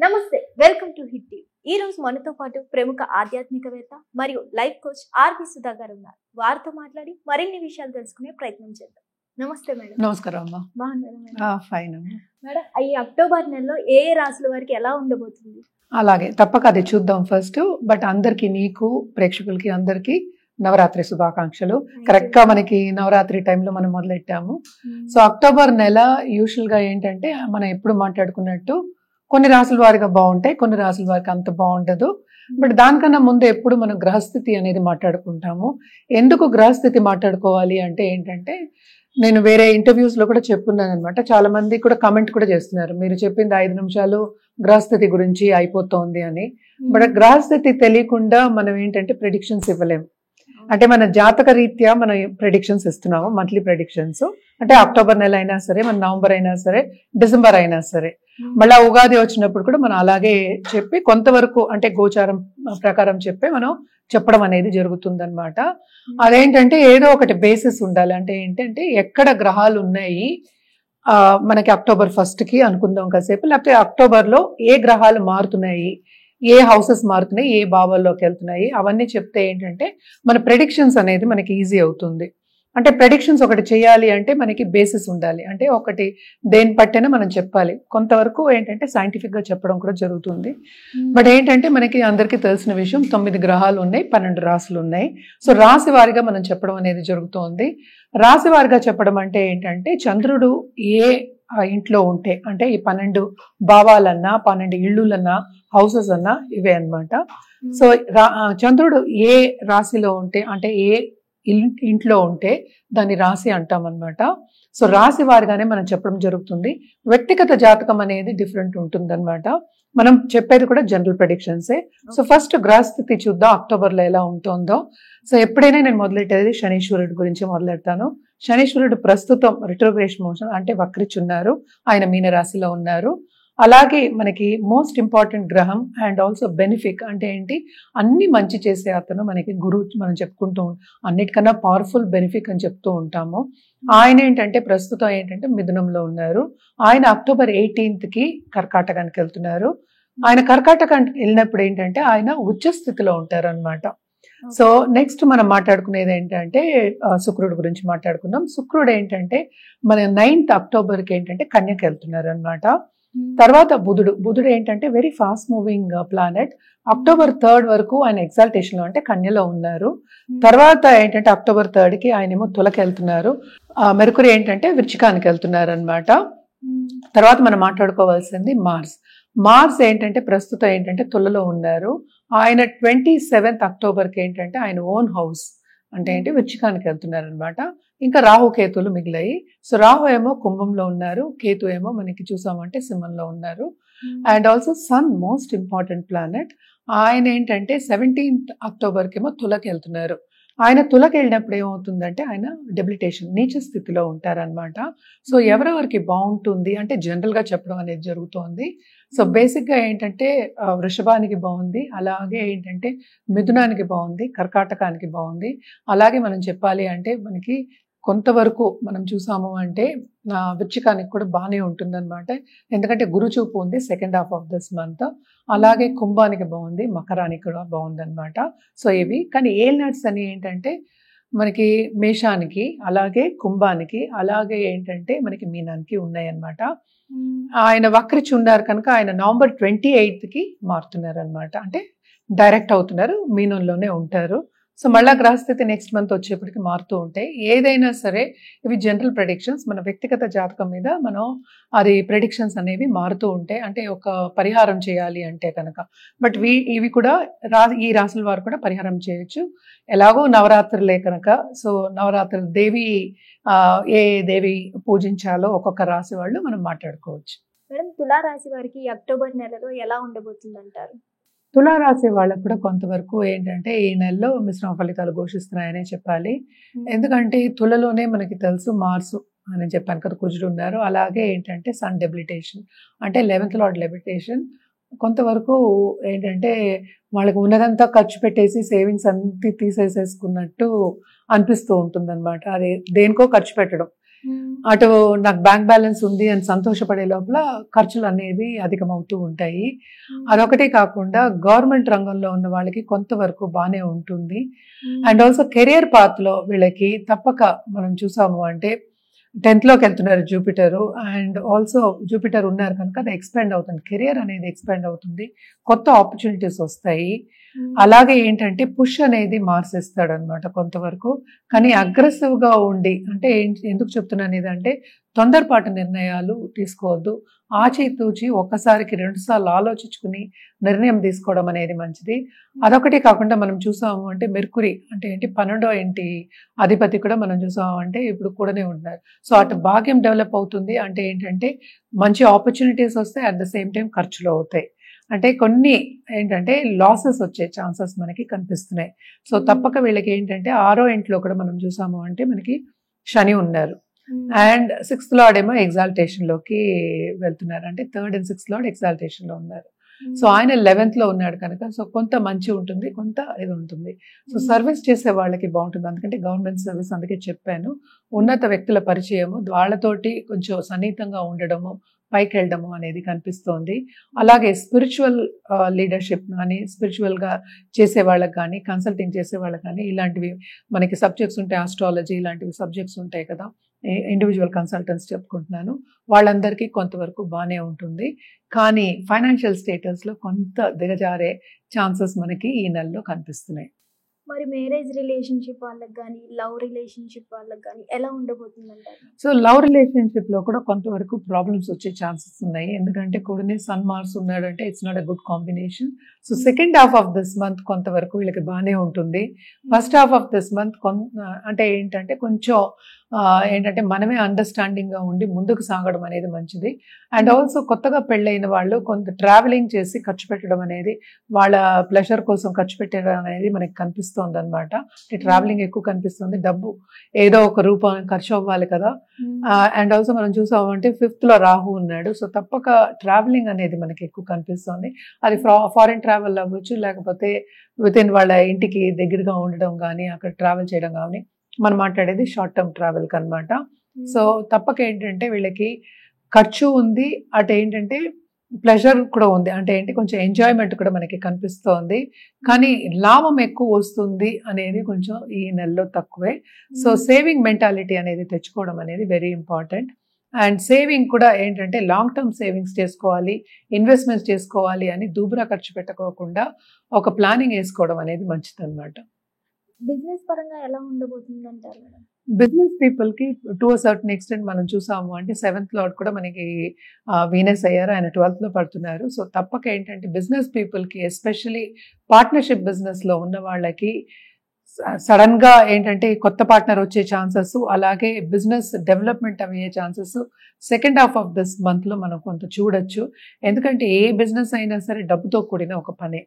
నమస్తే, welcome to hit TV. ఈ రోజు మనతో పాటు ప్రముఖ ఆధ్యాత్మికవేత్త మరియు లైఫ్ కోచ్ ఆర్పి సుధా గారు ఉన్నారు. వారితో మాట్లాడి మరిన్ని విషయాలు తెలుసుకునే ప్రయత్నం చేద్దాం. నమస్తే మేడం. నమస్కారం అమ్మా. బాగున్నారా మేడం? ఫైన్ అమ్మా. మేడం, ఈ అక్టోబర్ నెలలో ఏ రాశుల వారికి ఎలా ఉండబోతుంది? అలాగే తప్పక అది చూద్దాం ఫస్ట్. బట్ అందరికి, నీకు ప్రేక్షకులకి అందరికి నవరాత్రి శుభాకాంక్షలు. కరెక్ట్ గా మనకి నవరాత్రి టైంలో మనం మొదలెట్టాము. సో అక్టోబర్ నెల యూజువల్ గా ఏంటంటే మనం ఎప్పుడు మాట్లాడుకున్నట్టు కొన్ని రాసుల వారిగా బాగుంటాయి, కొన్ని రాసుల వారికి అంత బాగుండదు. బట్ దానికన్నా ముందు ఎప్పుడు మనం గ్రహస్థితి అనేది మాట్లాడుకుంటాము. ఎందుకు గ్రహస్థితి మాట్లాడుకోవాలి అంటే ఏంటంటే, నేను వేరే ఇంటర్వ్యూస్ లో కూడా చెప్పున్నాను అనమాట. చాలా మంది కూడా కమెంట్ కూడా చేస్తున్నారు, మీరు చెప్పింది 5 నిమిషాలు గ్రహస్థితి గురించి అయిపోతుంది అని. బట్ గ్రహస్థితి తెలియకుండా మనం ఏంటంటే ప్రెడిక్షన్స్ ఇవ్వలేము. అంటే మన జాతక రీత్యా మనం ప్రెడిక్షన్స్ ఇస్తున్నాము, మంత్లీ ప్రెడిక్షన్స్. అంటే అక్టోబర్ నెల అయినా సరే, మన నవంబర్ అయినా సరే, డిసెంబర్ అయినా సరే, మళ్ళా ఉగాది వచ్చినప్పుడు కూడా మనం అలాగే చెప్పి కొంతవరకు అంటే గోచారం ప్రకారం చెప్పి మనం చెప్పడం అనేది జరుగుతుంది అనమాట. అదేంటంటే ఏదో ఒకటి బేసిస్ ఉండాలి. అంటే ఏంటంటే ఎక్కడ గ్రహాలు ఉన్నాయి మనకి అక్టోబర్ 1 కి అనుకుందాం కాసేపు, లేకపోతే అక్టోబర్ లో ఏ గ్రహాలు మారుతున్నాయి, ఏ హౌసెస్ మారుతున్నాయి, ఏ భావాల్లోకి వెళ్తున్నాయి, అవన్నీ చెప్తే ఏంటంటే మన ప్రెడిక్షన్స్ అనేది మనకి ఈజీ అవుతుంది. అంటే ప్రెడిక్షన్స్ ఒకటి చేయాలి అంటే మనకి బేసిస్ ఉండాలి. అంటే ఒకటి దేని పట్టైనా మనం చెప్పాలి. కొంతవరకు ఏంటంటే సైంటిఫిక్ గా చెప్పడం కూడా జరుగుతుంది. బట్ ఏంటంటే మనకి అందరికీ తెలిసిన విషయం, 9 గ్రహాలు ఉన్నాయి, 12 రాశులు ఉన్నాయి. సో రాశి వారిగా మనం చెప్పడం అనేది జరుగుతోంది. రాశి వారిగా చెప్పడం అంటే ఏంటంటే చంద్రుడు ఏ ఇంట్లో ఉంటే, అంటే ఈ 12 భావాలన్నా, 12 ఇళ్ళులన్నా, హౌసెస్ అన్నా ఇవే అన్నమాట. సో చంద్రుడు ఏ రాశిలో ఉంటే, అంటే ఏ ఇంట్లో ఉంటే దాన్ని రాశి అంటాం అనమాట. సో రాశి వారిగానే మనం చెప్పడం జరుగుతుంది. వ్యక్తిగత జాతకం అనేది డిఫరెంట్ ఉంటుంది అనమాట. మనం చెప్పేది కూడా జనరల్ ప్రెడిక్షన్సే. సో ఫస్ట్ గ్రహస్థితి చూద్దాం అక్టోబర్లో ఎలా ఉంటుందో. సో ఎప్పుడైనా నేను మొదలెట్టేది శనీశ్వరుడి గురించి మొదలెడతాను. శనీశ్వరుడు ప్రస్తుతం రిట్రోగ్రేషన్ మోషన్ అంటే వక్రిచున్నారు, ఆయన మీనరాశిలో ఉన్నారు. అలాగే మనకి మోస్ట్ ఇంపార్టెంట్ గ్రహం అండ్ ఆల్సో బెనిఫిక్ అంటే ఏంటి, అన్ని మంచి చేసే అతను మనకి గురువు. మనం చెప్పుకుంటూ అన్నిటికన్నా పవర్ఫుల్ బెనిఫిక్ అని చెప్తూ ఉంటాము. ఆయన ఏంటంటే ప్రస్తుతం ఏంటంటే మిథునంలో ఉన్నారు. ఆయన అక్టోబర్ 18th కి కర్కాటకానికి వెళ్తున్నారు. ఆయన కర్కాటకానికి వెళ్ళినప్పుడు ఏంటంటే ఆయన ఉచ్చ స్థితిలో ఉంటారు అనమాట. సో నెక్స్ట్ మనం మాట్లాడుకునేది ఏంటంటే శుక్రుడు గురించి మాట్లాడుకుందాం. శుక్రుడు ఏంటంటే మన 9th అక్టోబర్కి ఏంటంటే కన్యకి వెళ్తున్నారు అనమాట. తర్వాత బుధుడు ఏంటంటే very fast moving planet. October 3rd వరకు ఆయన ఎగ్జాల్టేషన్ లో అంటే కన్యలో ఉన్నారు. తర్వాత ఏంటంటే అక్టోబర్ 3rd కి ఆయన ఏమో తులకి వెళ్తున్నారు. మెర్కురీ ఏంటంటే వృచ్చికానికి వెళ్తున్నారు అనమాట. తర్వాత మనం మాట్లాడుకోవాల్సింది మార్స్ ఏంటంటే ప్రస్తుతం ఏంటంటే తులలో ఉన్నారు. ఆయన 27th అక్టోబర్కి ఏంటంటే ఆయన ఓన్ హౌస్ అంటే ఏంటి వృచ్చికానికి వెళ్తున్నారు అనమాట. ఇంకా రాహు కేతులు మిగిలాయి. సో రాహు ఏమో కుంభంలో ఉన్నారు, కేతు ఏమో మనకి చూసామంటే సింహంలో ఉన్నారు. And also sun most important planet. ఆయన ఏంటంటే 17th అక్టోబర్కి ఏమో తులకి వెళ్తున్నారు. ఆయన తులకి వెళ్ళినప్పుడు ఏమవుతుందంటే ఆయన డెబిలిటేషన్ నీచ స్థితిలో ఉంటారనమాట. సో ఎవరెవరికి బాగుంటుంది అంటే జనరల్ గా చెప్పడం అనేది జరుగుతోంది. సో బేసిక్ గా ఏంటంటే వృషభానికి బాగుంది, అలాగే ఏంటంటే మిథునానికి బాగుంది, కర్కాటకానికి బాగుంది. అలాగే మనం చెప్పాలి అంటే మనకి కొంతవరకు మనం చూసాము అంటే వృచ్చికానికి కూడా బాగానే ఉంటుందన్నమాట. ఎందుకంటే గురు చూపు ఉంది second half of this month. అలాగే కుంభానికి బాగుంది, మకరానికి కూడా బాగుందన్నమాట. సో ఇవి కానీ ఏల్నట్స్ అని ఏంటంటే మనకి మేషానికి, అలాగే కుంభానికి, అలాగే ఏంటంటే మనకి మీనానికి ఉన్నాయన్నమాట. ఆయన వక్రిచి ఉన్నారు కనుక ఆయన నవంబర్ 28th కి మారుతున్నారు అనమాట. అంటే డైరెక్ట్ అవుతున్నారు, మీనంలోనే ఉంటారు. సో మళ్ళా గ్రహస్థితి నెక్స్ట్ మంత్ వచ్చేప్పటికి మారుతూ ఉంటాయి. ఏదైనా సరే ఇవి జనరల్ ప్రెడిక్షన్స్, మన వ్యక్తిగత జాతకం మీద మనం అది ప్రెడిక్షన్స్ అనేవి మారుతూ ఉంటాయి. అంటే ఒక పరిహారం చేయాలి అంటే కనుక. బట్ ఇవి కూడా ఈ రాశుల వారు కూడా పరిహారం చేయొచ్చు. ఎలాగో నవరాత్రులే కనుక. సో నవరాత్రులు దేవి ఏ దేవి పూజించాలో ఒక్కొక్క రాశి వాళ్ళు మనం మాట్లాడుకోవచ్చు. మేడం, తులారాశి వారికి అక్టోబర్ నెలలో ఎలా ఉండబోతుంది అంటారు? తులారాశి వాళ్ళకు కూడా కొంతవరకు ఏంటంటే ఈ నెలలో మిశ్రమ ఫలితాలు ఘోషిస్తున్నాయనే చెప్పాలి. ఎందుకంటే తులలోనే మనకి తెలుసు మార్సు అని చెప్పాను కదా, కుజుడు ఉన్నారు. అలాగే ఏంటంటే సన్ డెబిలిటేషన్ అంటే 11th లార్డ్ డెబిలిటేషన్. కొంతవరకు ఏంటంటే వాళ్ళకి ఉన్నదంతా ఖర్చు పెట్టేసి సేవింగ్స్ అంతా తీసేసేసుకున్నట్టు అనిపిస్తూ ఉంటుంది అనమాట. అది దేనికో ఖర్చు పెట్టడం. అటు నాకు బ్యాంక్ బ్యాలెన్స్ ఉంది అని సంతోషపడే లోపల ఖర్చులు అనేవి అధికమవుతూ ఉంటాయి. అదొకటే కాకుండా గవర్నమెంట్ రంగంలో ఉన్న వాళ్ళకి కొంతవరకు బాగానే ఉంటుంది. అండ్ ఆల్సో కెరియర్ పాత్ లో వీళ్ళకి తప్పక మనం చూసాము అంటే 10th లోకి వెళ్తున్నారు జూపిటర్, అండ్ ఆల్సో జూపిటర్ ఉన్నారు కనుక అది ఎక్స్పాండ్ అవుతుంది, కెరియర్ అనేది ఎక్స్పాండ్ అవుతుంది, కొత్త ఆపర్చునిటీస్ వస్తాయి. అలాగే ఏంటంటే పుష్ అనేది మార్చేస్తాడు అనమాట కొంతవరకు. కానీ అగ్రెసివ్ గా ఉండి అంటే ఎందుకు చెప్తున్నాను ఇదంటే తొందరపాటు నిర్ణయాలు తీసుకోవద్దు, ఆచితూచి ఒక్కసారికి 2 సార్లు ఆలోచించుకుని నిర్ణయం తీసుకోవడం అనేది మంచిది. అదొకటి కాకుండా మనం చూసాము అంటే మెర్కురీ అంటే ఏంటి 12వ ఇంటి అధిపతి కూడా మనం చూసాము అంటే ఇప్పుడు కూడానే ఉంటున్నారు. సో అటు భాగ్యం డెవలప్ అవుతుంది అంటే ఏంటంటే మంచి ఆపర్చునిటీస్ వస్తాయి, అట్ ద సేమ్ టైం ఖర్చులు అవుతాయి. అంటే కొన్ని ఏంటంటే లాసెస్ వచ్చే ఛాన్సెస్ మనకి కనిపిస్తున్నాయి. సో తప్పక వీళ్ళకి ఏంటంటే 6వ ఇంట్లో కూడా మనం చూసాము అంటే మనకి శని ఉన్నారు, అండ్ 6th లార్డ్ ఏమో ఎగ్జాల్టేషన్ లోకి వెళ్తున్నారు, అంటే 3rd and 6th lord exaltation లో ఉన్నారు. సో ఆయన 11th లో ఉన్నాడు కనుక సో కొంత మంచి ఉంటుంది, కొంత ఇది ఉంటుంది. సో సర్వీస్ చేసే వాళ్ళకి బాగుంటుంది, అందుకంటే గవర్నమెంట్ సర్వీస్ అందుకే చెప్పాను. ఉన్నత వ్యక్తుల పరిచయము, వాళ్ళతోటి కొంచెం సన్నిహితంగా ఉండడము, పైకి వెళ్ళడము అనేది కనిపిస్తోంది. అలాగే స్పిరిచువల్ లీడర్షిప్ కానీ స్పిరిచువల్ గా చేసే వాళ్ళకి కానీ కన్సల్టింగ్ చేసే వాళ్ళకి కానీ ఇలాంటివి మనకి సబ్జెక్ట్స్ ఉంటాయి, ఆస్ట్రాలజీ ఇలాంటివి సబ్జెక్ట్స్ ఉంటాయి కదా, ఇండివిజువల్ కన్సల్టెంట్స్ చెప్పుకుంటున్నాను, వాళ్ళందరికీ కొంతవరకు బాగానే ఉంటుంది. కానీ ఫైనాన్షియల్ స్టేటస్ లో కొంత దిగజారే ఛాన్సెస్ మనకి ఈ నెలలో కనిపిస్తున్నాయి. మరి మ్యారేజ్ రిలేషన్షిప్ వాళ్ళకి కానీ లవ్ రిలేషన్షిప్ వాళ్ళకి కానీ ఎలా ఉండబోతుంది అంటారు? సో లవ్ రిలేషన్షిప్ లో కూడా కొంతవరకు ప్రాబ్లమ్స్ వచ్చే ఛాన్సెస్ ఉన్నాయి, ఎందుకంటే కూడానే సన్ మార్స్ ఉన్నాడంటే it's not a good combination. So second half of this month కొంతవరకు వీళ్ళకి బాగానే ఉంటుంది. First half of this month అంటే ఏంటంటే కొంచెం ఏంటంటే మనమే అండర్స్టాండింగ్ గా ఉండి ముందుకు సాగడం అనేది మంచిది. అండ్ ఆల్సో కొత్తగా పెళ్ళైన వాళ్ళు కొంత ట్రావెలింగ్ చేసి ఖర్చు పెట్టడం అనేది, వాళ్ళ ప్లెజర్ కోసం ఖర్చు పెట్టడం అనేది మనకి కనిపిస్తుంది అనమాట. ట్రావెలింగ్ ఎక్కువ కనిపిస్తుంది, డబ్బు ఏదో ఒక రూపం ఖర్చు అవ్వాలి కదా. అండ్ ఆల్సో మనం చూసామంటే 5th లో రాహు ఉన్నాడు, సో తప్పక ట్రావెలింగ్ అనేది మనకి ఎక్కువ కనిపిస్తుంది. అది ఫారెన్ ట్రావెల్ అవ్వచ్చు, లేకపోతే విత్ ఇన్ వాళ్ళ ఇంటికి దగ్గరగా ఉండడం కానీ అక్కడ ట్రావెల్ చేయడం కానీ, మనం మాట్లాడేది షార్ట్ టర్మ్ ట్రావెల్ కనమాట. సో తప్పక ఏంటంటే వీళ్ళకి ఖర్చు ఉంది, అటు ఏంటంటే ప్లెజర్ కూడా ఉంది, అంటే ఏంటి కొంచెం ఎంజాయ్మెంట్ కూడా మనకి కనిపిస్తోంది. కానీ లాభం ఎక్కువ వస్తుంది అనేది కొంచెం ఈ నెలలో తక్కువే. సో సేవింగ్ మెంటాలిటీ అనేది తెచ్చుకోవడం అనేది వెరీ ఇంపార్టెంట్. అండ్ సేవింగ్ కూడా ఏంటంటే లాంగ్ టర్మ్ సేవింగ్స్ చేసుకోవాలి, ఇన్వెస్ట్మెంట్స్ చేసుకోవాలి అని దూబరా ఖర్చు పెట్టకోకుండా ఒక ప్లానింగ్ వేసుకోవడం అనేది మంచిది అనమాట. బిజినెస్ పరంగా ఎలా ఉండబోతుంది అంటారు మేడం? బిజినెస్ పీపుల్ కి టు అ సర్టన్ ఎక్స్టెంట్ మనం చూసాము అంటే 7th లార్డ్ కూడా మనకి వీనస్ అయ్యారు, ఆయన 12th లో పడుతున్నారు. సో తప్పక ఏంటంటే బిజినెస్ పీపుల్ కి ఎస్పెషలీ పార్ట్నర్షిప్ బిజినెస్ లో ఉన్న వాళ్ళకి సడన్ గా ఏంటంటే కొత్త పార్ట్నర్ వచ్చే ఛాన్సెస్, అలాగే బిజినెస్ డెవలప్మెంట్ అయ్యే chances second half of this month లో మనం కొంత చూడొచ్చు. ఎందుకంటే ఏ బిజినెస్ అయినా సరే డబ్బుతో కూడిన ఒక పనే.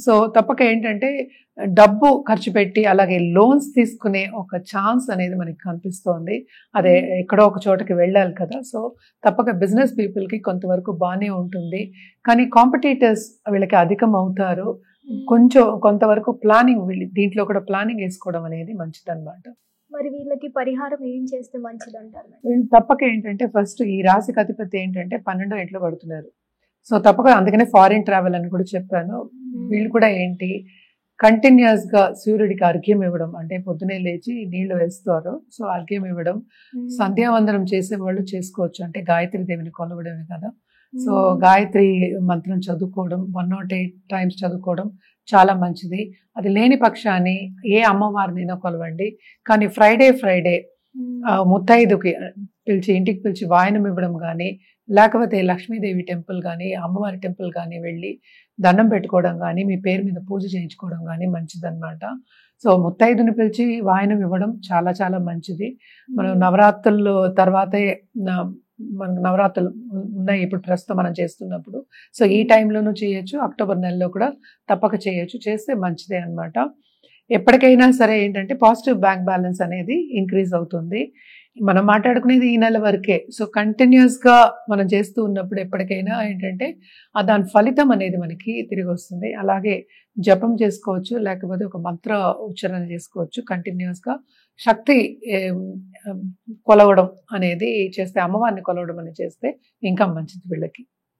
సో తప్పక ఏంటంటే డబ్బు ఖర్చు పెట్టి అలాగే లోన్స్ తీసుకునే ఒక ఛాన్స్ అనేది మనకి కనిపిస్తోంది. అదే ఎక్కడో ఒక చోటకి వెళ్ళాలి కదా. సో తప్పక బిజినెస్ పీపుల్ కి కొంతవరకు బాగానే ఉంటుంది, కానీ కాంపిటీటర్స్ వీళ్ళకి అధికం అవుతారు. కొంచెం కొంతవరకు ప్లానింగ్ దీంట్లో కూడా ప్లానింగ్ వేసుకోవడం అనేది మంచిది అనమాట. మరి వీళ్ళకి పరిహారం ఏం చేస్తే మంచిది అంటారు? తప్పక ఏంటంటే ఫస్ట్ ఈ రాశికి అధిపతి ఏంటంటే 12వ ఇంట్లో పడుతున్నారు. సో తప్పక అందుకనే ఫారిన్ ట్రావెల్ అని కూడా చెప్పాను. వీళ్ళు కూడా ఏంటి కంటిన్యూస్ గా సూర్యుడికి అర్ఘ్యం ఇవ్వడం, అంటే పొద్దునే లేచి నీళ్లు వేస్తారు, సో అర్ఘ్యం ఇవ్వడం, సంధ్యావందనం చేసే వాళ్ళు చేసుకోవచ్చు, అంటే గాయత్రి దేవిని కొలవడమే కదా. సో గాయత్రి మంత్రం చదువుకోవడం 108 times చదువుకోవడం చాలా మంచిది. అది లేని పక్షాన్ని ఏ అమ్మవారినైనా కొలవండి, కానీ ఫ్రైడే ముత్తైదుకి పిలిచి ఇంటికి పిలిచి వాయనం ఇవ్వడం కానీ, లేకపోతే లక్ష్మీదేవి టెంపుల్ కానీ అమ్మవారి టెంపుల్ కానీ వెళ్ళి దండం పెట్టుకోవడం కానీ, మీ పేరు మీద పూజ చేయించుకోవడం కానీ మంచిదన్నమాట. సో ముత్తైదుని పిలిచి వాయనం ఇవ్వడం చాలా చాలా మంచిది. మనం నవరాత్రులు తర్వాతే మనకు నవరాత్రులు ఉన్నాయి ఇప్పుడు ప్రస్తుతం మనం చేస్తున్నప్పుడు. సో ఈ టైంలోనూ చేయొచ్చు, అక్టోబర్ నెలలో కూడా తప్పక చేయొచ్చు, చేస్తే మంచిదే అనమాట. ఎప్పటికైనా సరే ఏంటంటే పాజిటివ్ బ్యాంక్ బ్యాలెన్స్ అనేది ఇంక్రీజ్ అవుతుంది. మనం మాట్లాడుకునేది ఈ నెల వరకే. సో కంటిన్యూస్ గా మనం చేస్తూ ఉన్నప్పుడు ఎప్పటికైనా ఏంటంటే దాని ఫలితం అనేది మనకి తిరిగి వస్తుంది. అలాగే జపం చేసుకోవచ్చు, లేకపోతే ఒక మంత్ర ఉచ్చారణ చేసుకోవచ్చు కంటిన్యూస్ గా. శక్తి కొలవడం అనేది చేస్తే, అమ్మవారిని కొలవడం అనేది చేస్తే ఇంకా మంచిది వీళ్ళకి.